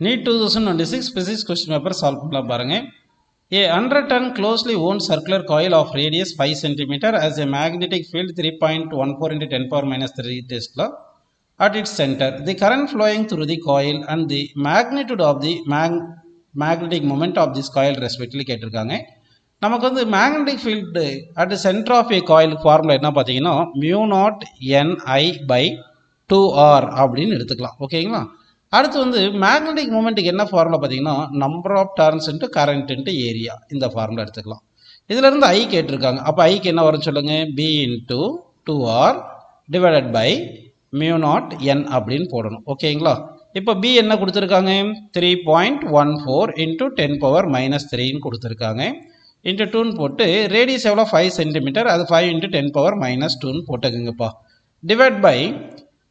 NEET 2026 physics question paper solve பண்ணலாம் பாருங்க. A 100-ton closely wound circular coil of radius 5 cm has a magnetic field 3.14 into 10 power minus 3 Tesla at its center. The current flowing through the coil and the magnitude of the magnetic moment of this coil respectively கேட்டிருக்காங்க. நமக்கு வந்து magnetic field at the center of a coil formula என்ன பார்த்தீங்கன்னா mu naught Ni by 2R அப்படின்னு எடுத்துக்கலாம். ஓகேங்களா? அடுத்து வந்து மேக்னெட்டிக் மூமெண்ட்டுக்கு என்ன ஃபார்முலா பார்த்தீங்கன்னா number of turns into current into area, இந்த ஃபார்முலா எடுத்துக்கலாம். இதிலிருந்து ஐ கேட்டிருக்காங்க. அப்போ ஐக்கு என்ன வரும் சொல்லுங்க, P into 2R divided by mu naught N அப்படின்னு போடணும். ஓகேங்களா? இப்போ பி என்ன கொடுத்துருக்காங்க, 3.14 இன்ட்டு 10 பவர் மைனஸ் 3ன்னு கொடுத்துருக்காங்க. இன்ட்டு 2ன்னு போட்டு ரேடியஸ் எவ்வளோ 5 சென்டிமீட்டர், அது 5 இன்ட்டு 10 பவர் மைனஸ் 2ன்னு போட்டுக்குங்கப்பா. டிவைட் பை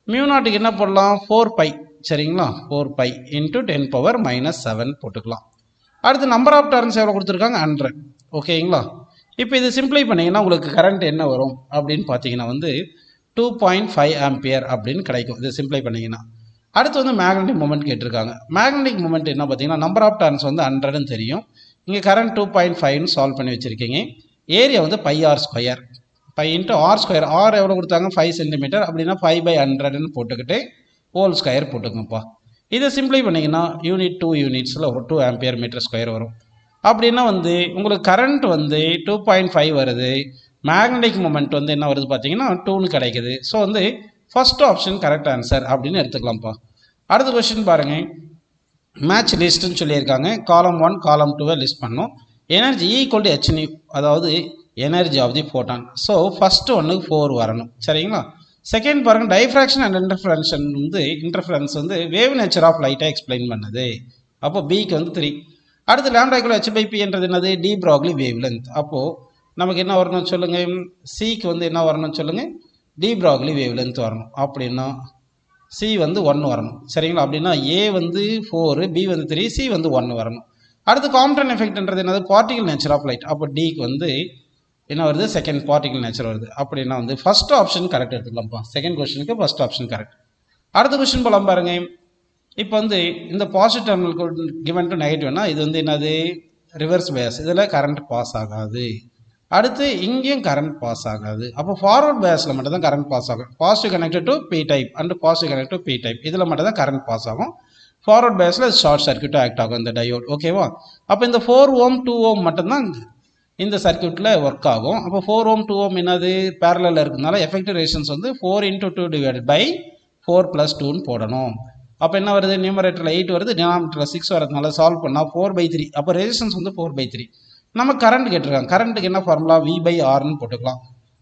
மியூ நாட்டுக்கு என்ன போடலாம், 4 பை, சரிங்களா, 4 பை இன்ட்டு 10 பவர் மைனஸ் 7 போட்டுக்கலாம். அடுத்து நம்பர் ஆஃப் டர்ன்ஸ் எவ்வளோ கொடுத்துருக்காங்க, 100. ஓகேங்களா? இப்போ இது சிம்பிளை பண்ணிங்கன்னா உங்களுக்கு கரண்ட் என்ன வரும் அப்படின்னு பார்த்தீங்கன்னா வந்து 2.5 ஆம்பியர் அப்படின்னு கிடைக்கும். இது சிம்பிளை பண்ணிங்கன்னா அடுத்து வந்து மேக்னெட்டிக் மூமெண்ட் கேட்டிருக்காங்க. மேக்னெட்டிக் மூமெண்ட் என்ன பார்த்தீங்கன்னா நம்பர் ஆஃப் டர்ன்ஸ் வந்து 100ன்னு தெரியும். இங்கே கரண்ட் 2.5ன்னு சால்வ் பண்ணி வச்சுருக்கீங்க. ஏரியா வந்து pi r square, pi into r square. R எவ்வளோ கொடுத்தாங்க, 5 சென்டிமீட்டர், அப்படின்னா 5/100ன்னு போட்டுக்கிட்டு ஹோல் ஸ்கொயர் போட்டுக்கோங்கப்பா. இதை சிம்பிளை பண்ணிங்கன்னா யூனிட் 2 யூனிட்ஸில் ஒரு 2 ஆம்பியர் மீட்டர் ஸ்கொயர் வரும். அப்படின்னா வந்து உங்களுக்கு கரண்ட் வந்து 2.5 வருது, மேக்னெட்டிக் மூமெண்ட் வந்து என்ன வருது பார்த்தீங்கன்னா 2ன்னு கிடைக்குது. ஸோ வந்து ஃபர்ஸ்ட் ஆப்ஷன் கரெக்ட் ஆன்சர் அப்படின்னு எடுத்துக்கலாம்ப்பா. அடுத்த கொஸ்டின் பாருங்கள், மேட்ச் லிஸ்ட்டுன்னு சொல்லியிருக்காங்க. காலம் 1 காலம் 2 லிஸ்ட் பண்ணோம். எனர்ஜி ஈக்குவல் டு ஹெச்னி, அதாவது energy of the photon. So first ஒன்றுக்கு 4 வரணும், சரிங்களா? செகண்ட் பாருங்கள், டைஃப்ராக்ஷன் அண்ட் இன்டர்ஃபரன்ஸ் வந்து வேவ் நேச்சர் ஆஃப் லைட்டை எக்ஸ்பிளைன் பண்ணுது. அப்போ பிக்கு வந்து 3. அடுத்து லேம்டா ஈக்குவல் h/p என்றது என்னது, டி ப்ராக்லி வேவ் லென்த். அப்போது நமக்கு என்ன வரணும்னு சொல்லுங்கள், சிக்கு வந்து என்ன வரணும்னு சொல்லுங்கள், டி ப்ராக்லி வேவ் லென்த் வரணும். அப்படின்னா சி வந்து 1 வரணும், சரிங்களா? அப்படின்னா ஏ வந்து 4, பி வந்து 3, சி வந்து 1 வரணும். அடுத்து காம்ப்டன் எஃபெக்ட்ன்றது என்னது, பார்ட்டிகல் நேச்சர் ஆஃப் லைட். அப்போ டிக்கு வந்து என்ன வருது, செகண்ட் பார்ட்டிகல் நேச்சர் வருது. அப்படின்னா வந்து ஃபர்ஸ்ட் ஆப்ஷன் கரெக்ட் எடுத்துக்கலாம்ப்பா. செகண்ட் கொஸ்டினுக்கு ஃபர்ஸ்ட் ஆப்ஷன் கரெக்ட். அடுத்த கொஸ்டின் போலாம் பாருங்க. இப்போ வந்து இந்த பாசிட்டிவ் டெர்மினல் கிவன் டு நெகட்டிவ்னா இது வந்து என்னது, ரிவர்ஸ் பயாஸ். இதில் கரண்ட் பாஸ் ஆகாது. அடுத்து இங்கேயும் கரண்ட் பாஸ் ஆகாது. அப்போ ஃபார்வர்ட் பயாஸில் மட்டும் தான் கரண்ட் பாஸ் ஆகும். Positive connected to P type and positive connect to P type, இதில் மட்டும் தான் கரண்ட் பாஸ் ஆகும். ஃபார்வர்ட் பயாஸில் ஷார்ட் சர்க்யூட்டாக ஆக்ட் ஆகும் இந்த டயோட். ஓகேவா? அப்போ இந்த 4 ஓம் 2 ஓம் மட்டும்தான் இந்த சர்க்யூட்டில் ஒர்க் ஆகும். அப்போ 4 ஓம் 2 ஓம் என்னது, பேரலில் இருக்கிறதுனால எஃபெக்டிவ் ரெசிஸ்டன்ஸ் வந்து 4 × 2 டிவைடட் பை 4 + 2ன்னு போடணும். அப்போ என்ன வருது, நியூமரேட்டரில் 8 வருது, டினாமினேட்டரில் 6 வரதுனால சால்வ் பண்ணால் 4/3. அப்போ ரெசிஸ்டன்ஸ் வந்து 4/3. நம்ம கரண்ட் கேட்டிருக்காங்க. கரண்ட்டுக்கு என்ன ஃபார்முலா, V/Rன்னு போட்டுக்கலாம்.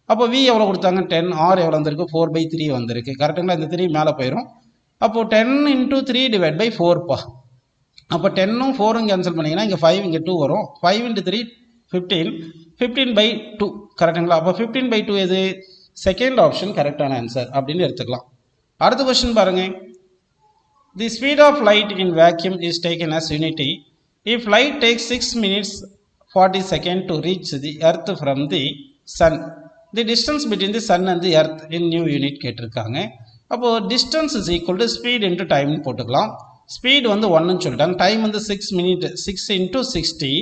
அப்போ V எவ்வளோ கொடுத்தாங்க, 10. R எவ்வளோ வந்திருக்கு, 4/3 வந்திருக்கு. கரெக்டுங்களா? இந்த 3 மேலே போயிடும். அப்போது 10 × 3 டிவைட் பை 4பா. அப்போ 10ம் 4ம் கேன்சல் பண்ணிங்கன்னா இங்கே 5 இங்கே 2 வரும். 5 × 3 15, 15/2. கரெக்டுங்களா? அப்போ 15/2 எது, செகண்ட் ஆப்ஷன் கரெக்டான ஆன்சர் அப்படின்னு எடுத்துக்கலாம். அடுத்த கொஸ்டின் பாருங்க. The speed of light in vacuum is taken as unity if light takes 6 minutes 40 seconds to reach the earth from the sun. The distance between the sun and the earth in new unit கேட்டிருக்காங்க. அப்போ distance is equal to speed into time போட்டுக்கலாம். Speed வந்து 1ன்னு சொல்லிட்டாங்க. Time வந்து 6 minutes, 6 × 60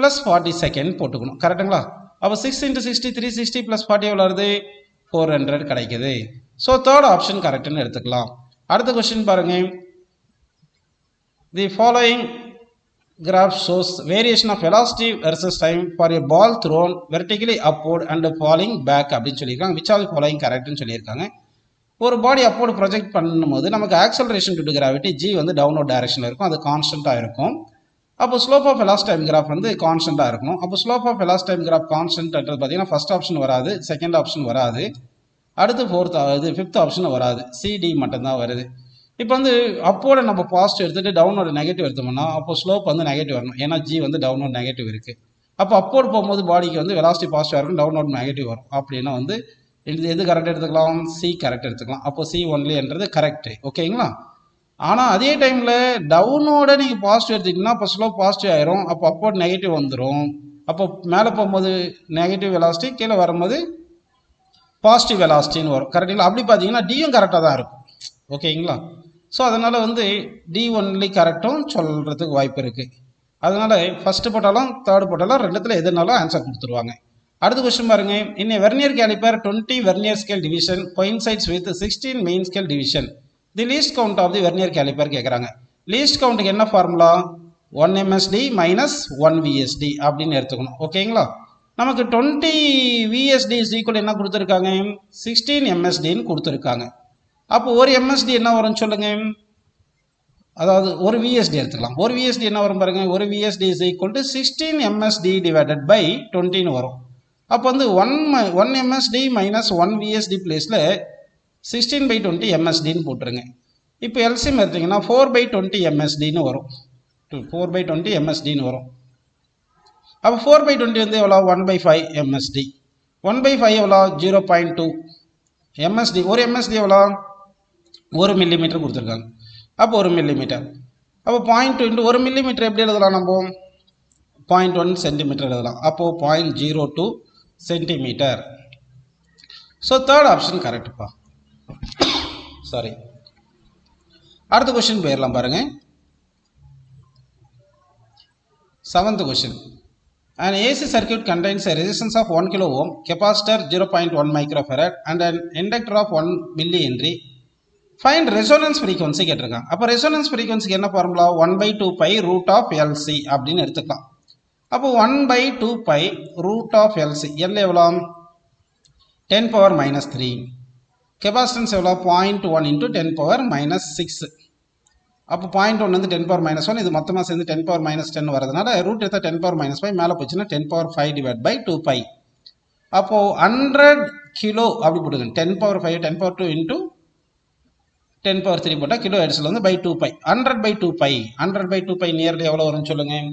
+ 40 second போட்டுக்கணும். கரெக்டுங்களா? அப்போ 6 × 60 360 + 40 எவ்வளோ வருது, 400 கிடைக்குது. ஸோ தேர்ட் ஆப்ஷன் கரெக்டுன்னு எடுத்துக்கலாம். அடுத்த கொஸ்டின் பாருங்க. The following graph shows variation of velocity versus time for a ball thrown vertically upward and falling back அப்படின்னு சொல்லியிருக்காங்க. which of the following correctன்னு சொல்லியிருக்காங்க. ஒரு பாடி அப்போர்டு ப்ரொஜெக்ட் பண்ணும்போது நமக்கு ஆக்சலரேஷன் டு கிராவிட்டி g வந்து டவுன்வர்ட் டைரக்ஷனில் இருக்கும், அது கான்ஸ்டண்ட்டாக இருக்கும். அப்போ slope of velocity time graph வந்து கான்ஸ்டண்ட்டாக இருக்கணும். அப்போ slope of velocity time graph கான்ஸ்டன்ட்ன்றது பார்த்தீங்கன்னா ஃபர்ஸ்ட் ஆப்ஷன் வராது, செகண்ட் ஆப்ஷன் வராது, அடுத்து ஃபிஃப்த் ஆப்ஷன் வராது, CD மட்டும்தான் வருது. இப்போ வந்து அப்போட நம்ம பாசிட்டிவ் எடுத்துகிட்டு டவுனோட நெகட்டிவ் எடுத்தோம்னா அப்போ ஸ்லோப் வந்து நெகட்டிவ் வரணும். ஏன்னா G வந்து டவுனோட நெகட்டிவ் இருக்குது. அப்போ அப்போடு போகும்போது பாடிக்கு வந்து வெலாசிட்டி பாசிட்டிவாக இருக்கும், டவுனோட நெகட்டிவ் வரும். அப்படின்னா வந்து எது கரெக்ட் எடுத்துக்கலாம், C கரெக்ட் எடுத்துக்கலாம். அப்போ C ஒன்லின்றது கரெக்டு. ஓகேங்களா? ஆனால் அதே டைமில் டவுனோட நீங்கள் பாசிட்டிவ் எடுத்துக்கிட்டிங்கன்னா அப்போ ஸ்லோப் பாசிட்டிவ் ஆயிரும், அப்போ அப்போட் நெகட்டிவ் வந்துடும். அப்போ மேலே போகும்போது நெகட்டிவ் வெலாசிட்டி, கீழே வரும்போது பாசிட்டிவ் வெலாசிட்டின்னு வரும். கரெக்டுங்களா? அப்படி பார்த்தீங்கன்னா டியும் கரெக்டாக தான் இருக்கும். ஓகேங்களா? ஸோ அதனால் வந்து டி ஒன்லி கரெக்டும் சொல்கிறதுக்கு வாய்ப்பு இருக்குது. அதனால் ஃபஸ்ட்டு போட்டாலும் தேர்டு போட்டாலும் ரெண்டுத்தில் எதுனாலும் ஆன்சர் கொடுத்துருவாங்க. அடுத்த கொஸ்டின் பாருங்க. In vernier calliper 20 vernier scale division coincides with 16 main scale division. The least count of the vernier calliper கேட்குறாங்க. லீஸ்ட் கவுண்ட்டுக்கு என்ன ஃபார்முலா? 1 MSD மைனஸ் 1 VSD அப்படின்னு எடுத்துக்கணும். ஓகேங்களா? நமக்கு 20 VSD இஸ் ஈக்குவல் என்ன கொடுத்துருக்காங்க? 16 MSDன்னு கொடுத்துருக்காங்க. அப்போ ஒரு MSD என்ன வரும்னு சொல்லுங்க. அதாவது ஒரு VSD எடுத்துக்கலாம். ஒரு VSD என்ன வரும் பாருங்க. ஒரு VSD is equal to 16 MSD divided by 20ன்னு வரும். அப்போ வந்து 1 MSD மைனஸ் 1 VSD பிளேஸில் 16/20 MSDன்னு போட்டுருங்க. இப்போ எல்சிஎம் எடுத்தீங்கன்னா 4/20 MSDன்னு வரும். 4/20 MSDன்னு வரும். அப்போ 4/20 வந்து எவ்வளோ? 1/5 MSD. 1/5 எவ்வளோ? 0.2 MSD. ஒரு MSD எவ்வளோ? 1 மில்லிமீட்டர் கொடுத்துருக்காங்க. அப்போ 1 மில்லிமீட்டர். அப்போ 0.2 இன்ட்டு 1 மில்லிமீட்டர் எப்படி எழுதலாம் நம்ம? 0.1 சென்டிமீட்டர் எழுதலாம். அப்போது 0.02 சென்டிமீட்டர். ஸோ தேர்ட் ஆப்ஷன் கரெக்டுப்பா. சாரி. அடுத்த கொஸ்டின் போயிடலாம் பாருங்க. 7th question. An AC circuit contains a resistance of 1 kilo ohm, capacitor 0.1 microfarad and an inductor of 1 millihenry. Find resonance frequency கேட்டிருக்காங்க. அப்போ resonance frequency என்ன formula? 1/2 pi root of LC அப்படின்னு எடுத்துக்கலாம். அப்போ 1/2 pi root of LC. L எவ்வளோ? 10 power minus 3. Capacitance எவ்வளோ? 0.1 into 10 power minus 6. அப்போ 0.1 வந்து 10 power minus 1. இது மொத்தமாக சேர்ந்து 10 power minus 10 வரதுனால ரூட் எடுத்தால் 10 power minus 5 மேலே போச்சுன்னா 10 power 5 டிவைட் பை 2 pi. அப்போது 100 கிலோ அப்படி போட்டுங்க. 10 power 5 10 power 2 into 10 power 3 போட்டால் கிலோ ஹெர்ட்ஸில் வந்து by 2 pi. 100/2 pi. 100/2 pi nearly எவ்வளோ வரும்னு சொல்லுங்கள்.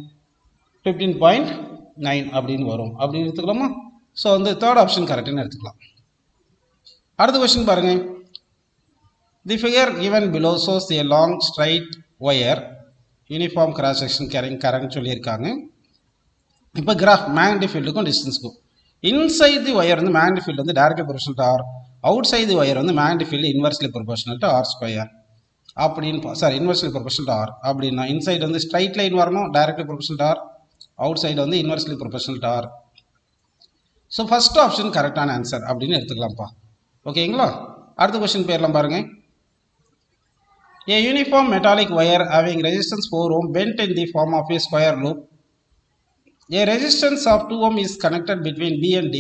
15.9 அப்படின்னு வரும். அப்படின்னு எடுத்துக்கலாமா? ஸோ வந்து தேர்ட் ஆப்ஷன் கரெக்டுன்னு எடுத்துக்கலாம். அடுத்த கொஸ்டின் பாருங்க. தி figure given below shows a long straight wire uniform cross section carrying current சொல்லியிருக்காங்க. இப்போ கிராஃப் மேக்னெட்டிக் ஃபீல்டுக்கும் டிஸ்டன்ஸுக்கும். இன்சைட் தி ஒயர் வந்து மேக்னெட்டிக் ஃபீல்டு வந்து directly proportional to R. Outside the wire வந்து magnetic field inversely proportional to R square அப்படின்னு. Sorry, inversely proportional to R அப்படின்னா inside வந்து ஸ்ட்ரைட் லைன் வரணும், directly proportional to R. Outside வந்து inversely proportional to R. So first option கரெக்டான answer அப்படின்னு எடுத்துக்கலாம்ப்பா. ஓகேங்களா? அடுத்த கொஸ்டின் போயிடலாம் பாருங்க. A uniform metallic wire having resistance 4 ohm bent in the form of a square loop. A resistance of 2 ohm is connected between B and D.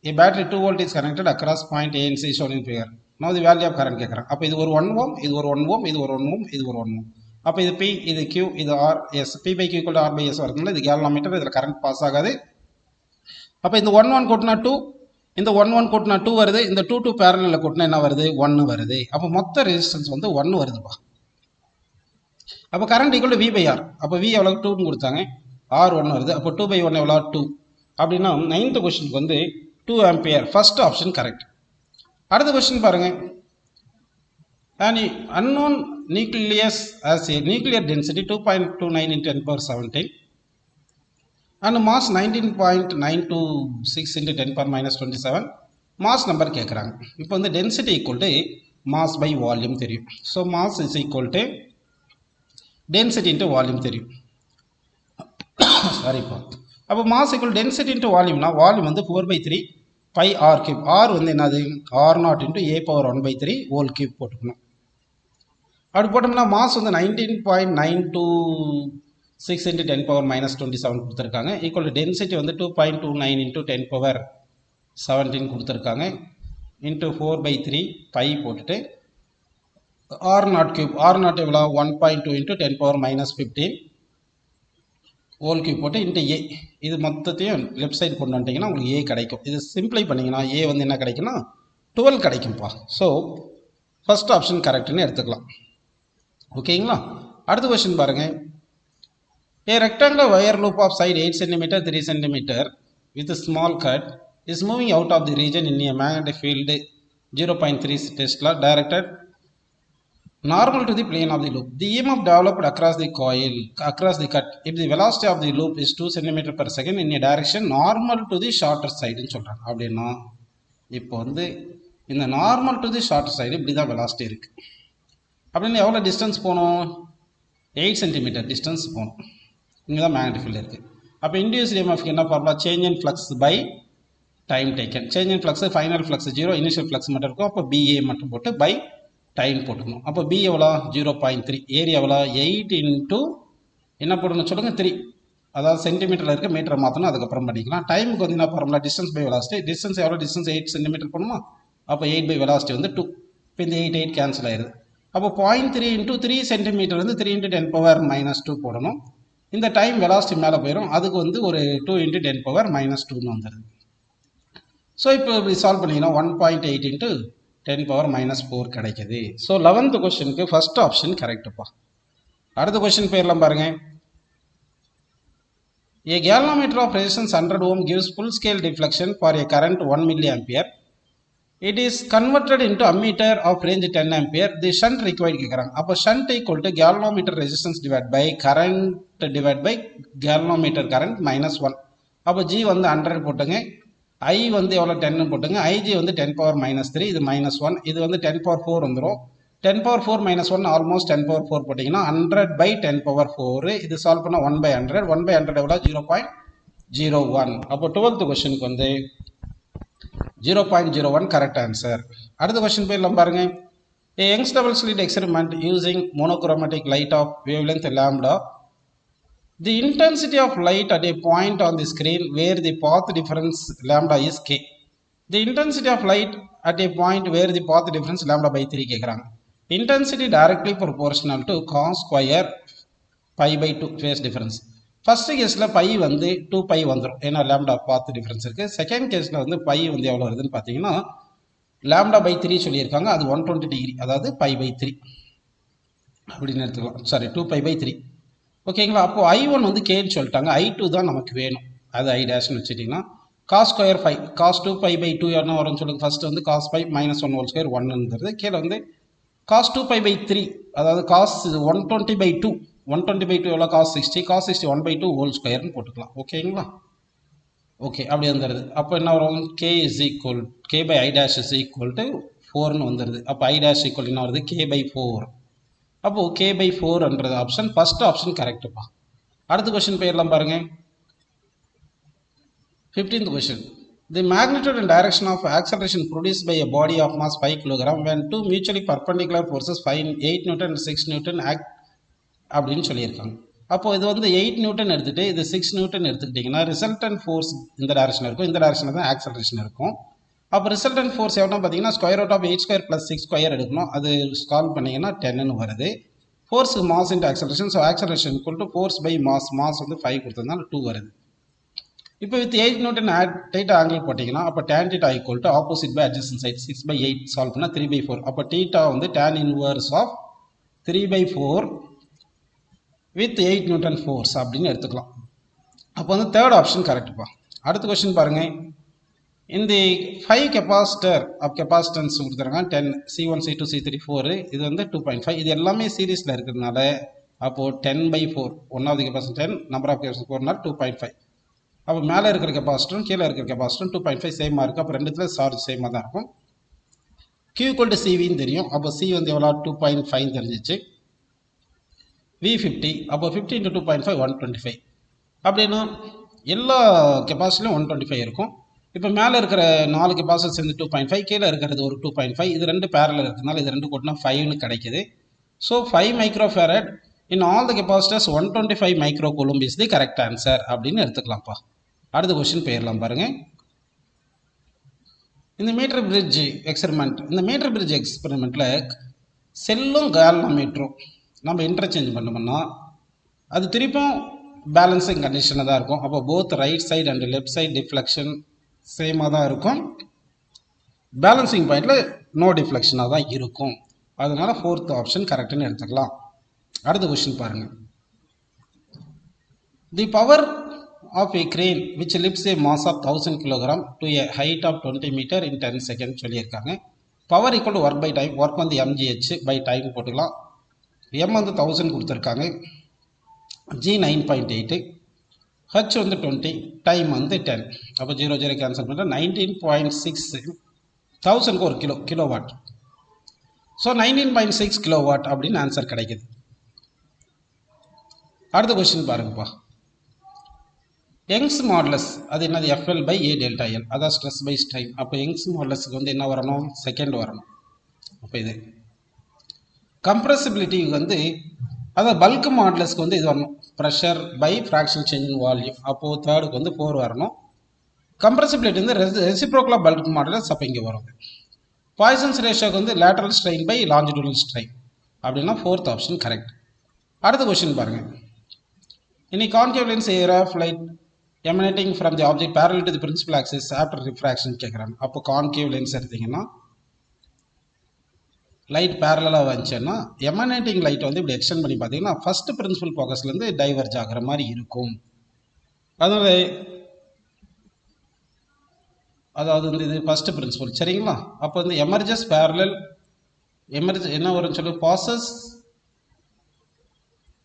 A battery 2 volt is connected across point A and C shown in figure. Now the value of current கேட்குறேன். அப்போ இது ஒரு 1 ohm, இது ஒரு 1 ohm, இது ஒரு 1 ohm, இது ஒரு 1 ohm. அப்போ இது P, இது Q, இது R, S. P/Q equal to R/S வருதுங்களா? இது கேலோமீட்டர். இதில் கரண்ட் பாஸ் ஆகாது. அப்போ இந்த 1 கூட்டினா 2, இந்த 1 கூட்டினா 2 வருது. இந்த 2 பேரலில் கூட்டினா என்ன வருது? 1 வருது. அப்போ மொத்த ரெசிஸ்டன்ஸ் வந்து 1 வருதுப்பா. அப்போ கரண்ட் ஈக்குவல் டு V/R. அப்போ V எவ்வளோ? 2ன்னு கொடுத்தாங்க. R 1 வருது. அப்போ 2/1 எவ்வளோ? 2. அப்படின்னா 9th கொஸ்டினுக்கு வந்து 2 ஆம்பியர். First option correct. அடுத்த கொஸ்டின் பாருங்க. An unknown nucleus has a nuclear density 2.29 into 10 power 17 and mass 19.926 into 10 power minus 27. Mass number கேட்குறாங்க. இப்போ வந்து density equal to mass by volume தெரியும். So mass is equal to density into volume தெரியும். சாரிப்பா. அப்போ mass equal density into வால்யூம்னா volume வந்து 4/3 pi r cube. R வந்து என்னது? R0 into a power 1/3 whole cube போட்டுக்கணும். அப்படி போட்டோம்னா மாஸ் வந்து 19.926 into 10 power minus 27 கொடுத்துருக்காங்க. ஈக்குவல் டு டென்சிட்டி வந்து 2.29 into 10 power 17 கொடுத்துருக்காங்க. இன்ட்டு 4/3 pi போட்டுட்டு R0 cube. R0 எவ்வளோ? 1.2 into 10 power minus 15 whole cube போட்டு இன்ட்டு ஏ. இது மொத்தத்தையும் லெஃப்ட் சைடு கொண்டு வந்துட்டிங்கன்னா உங்களுக்கு ஏ கிடைக்கும். இது சிம்பிளை பண்ணிங்கன்னா ஏ வந்து என்ன கிடைக்குன்னா 12 கிடைக்கும்ப்பா. ஸோ ஃபர்ஸ்ட் ஆப்ஷன் கரெக்டுன்னு எடுத்துக்கலாம். ஓகேங்களா? அடுத்த கொஸ்டின் பாருங்கள். A rectangular wire loop of side 8 cm 3 cm with a small cut is moving out of the region in a magnetic field 0.3 Tesla directed normal to the plane of the loop. The EMF developed across the coil, across the cut, if the velocity of the loop is 2 cm per second in a direction normal to the shorter side ன்னு சொல்கிறாங்க. அப்படின்னா இப்போ வந்து இந்த normal to the short side இப்படி தான் velocity இருக்குது. அப்படின்னு எவ்வளோ டிஸ்டன்ஸ் போகணும்? 8 சென்டிமீட்டர் டிஸ்டன்ஸ் போகணும். இங்கே தான் மேக்னெட்டிக் ஃபீல்டு இருக்குது. அப்போ இன்டியூஸ்ட் இஎம்எஃப்க்கு என்ன formula? Change in flux by time taken. Change in flux final flux 0, initial flux மட்டும் இருக்கும். அப்போ பிஏ மட்டும் போட்டு பை டைம் போட்டுக்கணும். அப்போ பி எவ்வளோ? 0.3. ஏரியா எவ்வளோ? 8 இன்ட்டு என்ன போடணும் சொல்லுங்கள்? 3. அதாவது சென்டிமீட்டரில் இருக்க மீட்டரை மாற்றணும், அதுக்கப்புறம் பண்ணிக்கலாம். டைமுக்கு வந்து என்ன formula? Distance by velocity. Distance எவ்வளோ? டிஸ்டன்ஸ் 8 சென்டிமீட்டர் போகணுமா? அப்போ 8 பை வெலாசிட்டி வந்து 2. இப்போ இந்த 8 கேன்சல் ஆயிடுது. அப்போ 0.3 இன்ட்டு 3 சென்டிமீட்டர் வந்து 3 × 10⁻² போடணும். இந்த டைம் வெலாசிட்டி மேலே போயிடும். அதுக்கு வந்து ஒரு 2 × 10⁻²ன்னு வந்துடுது. ஸோ இப்போ இப்படி சால்வ் பண்ணிங்கன்னா 1.8 × 10⁻⁻4 கிடைக்குது. ஸோ 11th கொஸ்டினுக்கு ஃபர்ஸ்ட் ஆப்ஷன் கரெக்டுப்பா. அடுத்த கொஸ்டின் பேர்லாம் பாருங்க. A galvanometer of resistance 100 ohm gives full scale deflection for a current 1 milliampere. It is converted into ammeter of range 10 ampere. The shunt required கேட்குறாங்க. அப்போ shunt equal to galvanometer resistance divided by current divided by galvanometer current -1. அப்போ G வந்து 100 போட்டுங்க, I வந்து எவ்வளோ 10 போட்டுங்க, IG வந்து 10⁻−3, இது -1, இது வந்து 10⁻4 வந்துடும். 10⁻4 - 1 ஆல்மோஸ்ட் 10⁻4 போட்டிங்கன்னா 100/10⁻4. இது சால்வ் பண்ணால் 1/100. 1/100 எவ்வளோ? 0.01. அப்போ 12th கொஸ்டினுக்கு வந்து 0.01 கரெக்ட் ஆன்சர். அடுத்த கொஸ்டின் போயிடலாம் பாருங்க. A Young's double slit experiment using monochromatic light of wavelength lambda. The intensity of light at a point on the screen where the path difference lambda is k. The intensity of light at a point where the path difference lambda by 3 கேட்குறாங்க. Intensity directly proportional to cos square pi/2 phase difference. First கேஸில் by வந்து 2π வந்துடும், ஏன்னா lambda பாத் difference இருக்குது. Second கேஸில் வந்து by வந்து எவ்வளோ வருதுன்னு பார்த்தீங்கன்னா λ/3 சொல்லியிருக்காங்க. அது 120 டிகிரி, அதாவது π/3 அப்படின்னு எடுத்துக்கலாம். சாரி, 2π/3. ஓகேங்களா? அப்போது I1 வந்து கேன்னு சொல்லிட்டாங்க. I2 தான் நமக்கு வேணும், அது I டேஷ்னு வச்சுட்டிங்கன்னா cos square phi cos 2π/2 என்ன வரும்னு சொல்லுங்கள். ஃபஸ்ட்டு வந்து cos π -1² 1ங்கிறது. கீழே வந்து cos 2π/3, அதாவது cos 120/2. 120/2 எவ்வளோ? cos 60. cos 60 1/2 ஹோல் ஸ்கொயர்னு போட்டுக்கலாம். ஓகேங்களா? ஓகே, அப்படி வந்துடுது. அப்போ என்ன வரும்? k/I dash is equal to 4ன்னு வந்துடுது. அப்போ I dash equal என்ன வருது? k/4. அப்போது k/4ன்றது ஆப்ஷன், ஃபர்ஸ்ட் ஆப்ஷன் கரெக்டுப்பா. அடுத்த கொஸ்டின் போயிடலாம் பாருங்க. 15th question. The magnitude and direction of acceleration produced by a body of mass 5 kg when two mutually perpendicular forces 8 Newton and 6 Newton act அப்படின்னு சொல்லியிருக்காங்க. அப்போது இது வந்து 8 நியூட்டன் எடுத்துகிட்டு இது 6 நியூட்டன் எடுத்துக்கிட்டிங்கன்னா ரிசல்டன்ட் ஃபோர்ஸ் இந்த டைரக்ஷன் இருக்கும், இந்த டைரக்ஷனில் தான் ஆக்சலரேஷன் இருக்கும். அப்போ ரிசல்டன்ட் ஃபோர்ஸ் எவ்வளோ பார்த்தீங்கன்னா √8² + 6² எடுக்கணும். அது சால்வ் பண்ணிங்கன்னா 10ன்னு வருது. ஃபோர்ஸுக்கு mass into acceleration. So acceleration equal to force by mass வந்து 5 கொடுத்ததுனால 2 வருது. இப்போ வித் 8 நியூட்டன் டீட்டா ஆங்கிள் போட்டிங்கன்னா அப்போ tan θ equal to opposite by adjacent side 6/8 solve பண்ணால் 3/4. அப்போ θ வந்து tan inverse of 3/4 with 8 newton force அப்படின்னு எடுத்துக்கலாம். அப்போ வந்து தேர்ட் ஆப்ஷன் கரெக்டுப்பா. அடுத்த கொஸ்டின் பாருங்கள். இந்த 5 கெப்பாசிட்டர் ஆஃப் கெப்பாசிட்டன்ஸ் கொடுத்துருங்க 10 C1 C2 C3 4. இது வந்து 2.5. இது எல்லாமே சீரீஸில் இருக்கிறதுனால அப்போது 10/4. ஒன்றாவது கெப்பாசிட்டர் 10, நம்பர் ஆஃப் கெப்பாசிட்டர் 4னால 2.5. அப்போ மேலே இருக்கிற கெப்பாசிட்டரும் கீழே இருக்கிற கெப்பாசிட்டரும் 2.5 சேமாக இருக்குது. அப்போ ரெண்டுத்தில் சார்ஜ் சேமாக தான் இருக்கும். Q = CVன்னு தெரியும். அப்போ C வந்து எவ்வளோ? 2.5 தெரிஞ்சிச்சு. V50. அப்போ 50 × 2.5 125. அப்படின்னா எல்லா கெப்பாசிட்டிலும் 125 இருக்கும். இப்போ மேலே இருக்கிற 4 கெப்பாசிட்டி சேர்ந்து 2.5, கீழே இருக்கிறது ஒரு 2.5. இது ரெண்டு பேரலில் இருக்கிறதுனால இது ரெண்டு கூட்டினா 5ன்னு கிடைக்குது. So 5 microfarad in all the capacitors 125 micro coulomb is the correct answer அப்படின்னு எடுத்துக்கலாம்ப்பா. அடுத்த கொஸ்டின் போயிடலாம் பாருங்கள். இந்த மீட்டர் பிரிட்ஜ் எக்ஸ்பெரிமெண்ட், இந்த மீட்டர் பிரிட்ஜ் எக்ஸ்பெரிமெண்ட்டில் செல்லும் கால்வனோமீட்டரும் நம்ம இன்டர்சேஞ்ச் பண்ணோம்னா அது திருப்பும் பேலன்சிங் கண்டிஷனில் தான் இருக்கும். அப்போ both right side and left side deflection சேமாக தான் இருக்கும். பேலன்சிங் பாயிண்டில் நோ டிஃப்ளெக்ஷனாக தான் இருக்கும். அதனால் ஃபோர்த் ஆப்ஷன் கரெக்டுன்னு எடுத்துக்கலாம். அடுத்த கொஸ்டின் பாருங்கள். The power of a crane which lifts a mass of 1000 kg to a height of 20 meter in 10 seconds சொல்லியிருக்காங்க. Power equal to work by time. Work வந்து mgh பை டைம் போட்டுக்கலாம். m வந்து 1000 கொடுத்துருக்காங்க, g 9.8, h வந்து 20, time வந்து 10. அப்போ 0 cancel பண்ணிட்டு 19.6 1000க்கு ஒரு கிலோவாட். ஸோ 19.6 கிலோவாட் அப்படின்னு ஆன்சர் கிடைக்குது. அடுத்த கொஸ்டின் பாருங்கப்பா. யங்ஸ் மாடுலஸ் அது என்னது? FL by A delta L, அதான் ஸ்ட்ரெஸ் பை ஸ்ட்ரைன். அப்போ யங்ஸ் மாடுலஸுக்கு வந்து என்ன வரணும்? செகண்ட் வரணும். அப்போ இது கம்ப்ரெசிபிலிட்டிக்கு வந்து அதாவது பல்க் மாடுலஸ்க்கு வந்து இது வரணும், pressure by fractional change in volume. அப்போது தேர்டுக்கு வந்து 4 வரணும். கம்ப்ரெசிபிலிட்டி வந்து ரெசிப்ரோக்கலாக பல்க் மாடுலஸ், அப்போ இங்கே வரும். பாய்சன்ஸ் ரேஷியோக்கு வந்து lateral strain by longitudinal strain அப்படின்னா 4th ஆப்ஷன் கரெக்ட். அடுத்த கொஸ்டின் பாருங்கள். இனி concave lens ray of light emanating from the object parallel to the principal axis after refraction கேட்குறாங்க. அப்போ கான்கேவ் லென்ஸ் எடுத்தீங்கன்னா லைட் பேரலாக வந்துச்சுன்னா எமனேட்டிங் லைட் வந்து இப்படி எக்ஸ்டெண்ட் பண்ணி பார்த்தீங்கன்னா ஃபர்ஸ்ட் பிரின்சிபல் ஃபோக்கஸ்லேருந்து டைவர்ஜ் ஆகிற மாதிரி இருக்கும். அதாவது வந்து இது ஃபர்ஸ்ட் பிரின்சிபல், சரிங்களா? அப்போ வந்து எமர்ஜஸ் பேரலல் என்ன வரும்னு சொல்லி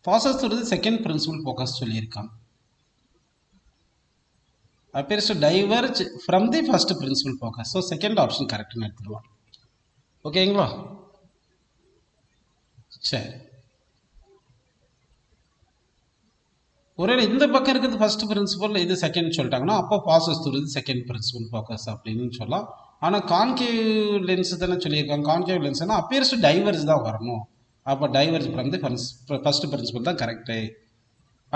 பாசஸ் சொல்றது செகண்ட் பிரின்சிபல் ஃபோக்கஸ் சொல்லியிருக்காங்க. appears to diverge from the first principal focus. So second option correct னு எடுத்துக்கலாம். ஓகேங்களா? சரி, ஒருவேளை இந்த பக்கம் இருக்கிறது ஃபர்ஸ்ட் பிரின்சிபல், இது செகண்ட் சொல்லிட்டாங்கன்னா அப்போ passes through second principal focus அப்படின்னு சொல்லலாம். ஆனால் கான்கேவ் லென்ஸ் தானே சொல்லியிருக்காங்க. கான்கேவ் லென்ஸ்னா appears to diverge தான் வரணும். அப்போ diverge from the first principal தான் கரெக்டு.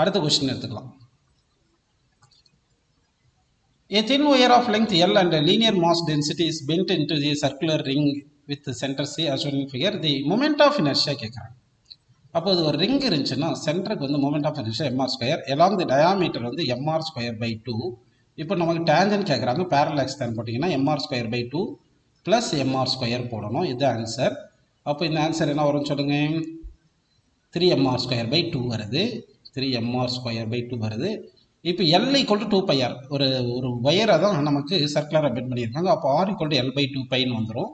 அடுத்த கொஸ்டின் எடுத்துக்கலாம். A thin wire of length L and a linear mass density is bent into the circular ring with the center C as shown in figure. The moment of inertia கேட்குறாங்க. அப்போ இது ஒரு ring இருந்துச்சுன்னா சென்டருக்கு வந்து moment of inertia mr², along the diameter வந்து mr²/2. இப்போ நமக்கு டேஞ்சன் கேட்குறாங்க, பேரலாக்ஸ் தான் போட்டிங்கன்னா mr²/2 ப்ளஸ் mr² போடணும். இது ஆன்சர். அப்போ இந்த ஆன்சர் என்ன வரும்னு சொல்லுங்க? 3mr²/2 வருது. 3mr²/2 வருது. இப்போ L = 2πr, ஒரு வயரை தான் நமக்கு சர்க்குலராக பெண்ட் பண்ணியிருக்காங்க. அப்போ R = L/2πன்னு வந்துடும்.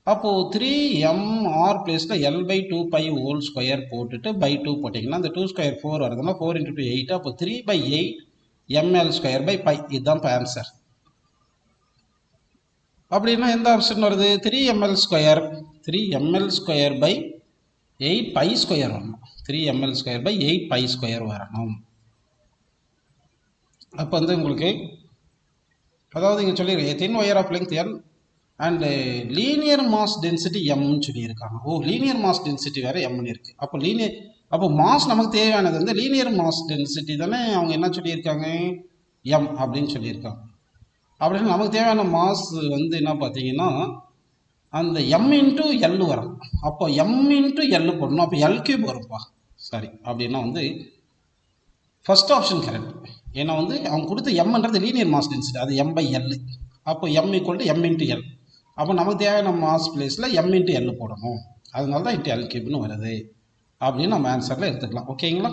அப்போது 3mr பிளேஸில் L/2π ஹோல் ஸ்கொயர் போட்டுட்டு /2 போட்டிங்கன்னா அந்த 2² 4 வருதுன்னா 4 × 2 8. அப்போ 3/8 ml²/π. இதுதான் இப்போ ஆன்சர். அப்படின்னா எந்த ஆப்ஷன் வருது? 3ml², 3ml²/8π² வரணும். 3ml²/8π² வரணும். அப்போ வந்து உங்களுக்கு அதாவது இங்கே சொல்லியிருக்கேன் thin wire of length L and linear mass density எம்னு சொல்லியிருக்காங்க. லீனியர் மாஸ் டென்சிட்டி வேறு எம்னு இருக்குது. அப்போ மாஸ் நமக்கு தேவையானது வந்து லீனியர் மாஸ் டென்சிட்டி தானே அவங்க என்ன சொல்லியிருக்காங்க? எம் அப்படின்னு சொல்லியிருக்காங்க. அப்படின்னு நமக்கு தேவையான மாஸ் வந்து என்ன பார்த்தீங்கன்னா அந்த m×L வரும். அப்போ m×L போடணும். அப்போ L³ வரும்ப்பா. சாரி, அப்படின்னா வந்து ஃபர்ஸ்ட் ஆப்ஷன் கரெக்ட். ஏன்னா வந்து அவங்க கொடுத்த எம்ன்றது லீனியர் மாஸ் டென்சிட்டி, அது m/L. அப்போ m = m×L. அப்போ நமக்கு தேவையான மாஸ் பிளேஸில் m×L போடணும். அதனால தான் L³ வருது அப்படின்னு நம்ம ஆன்சரில் எடுத்துக்கலாம். ஓகேங்களா?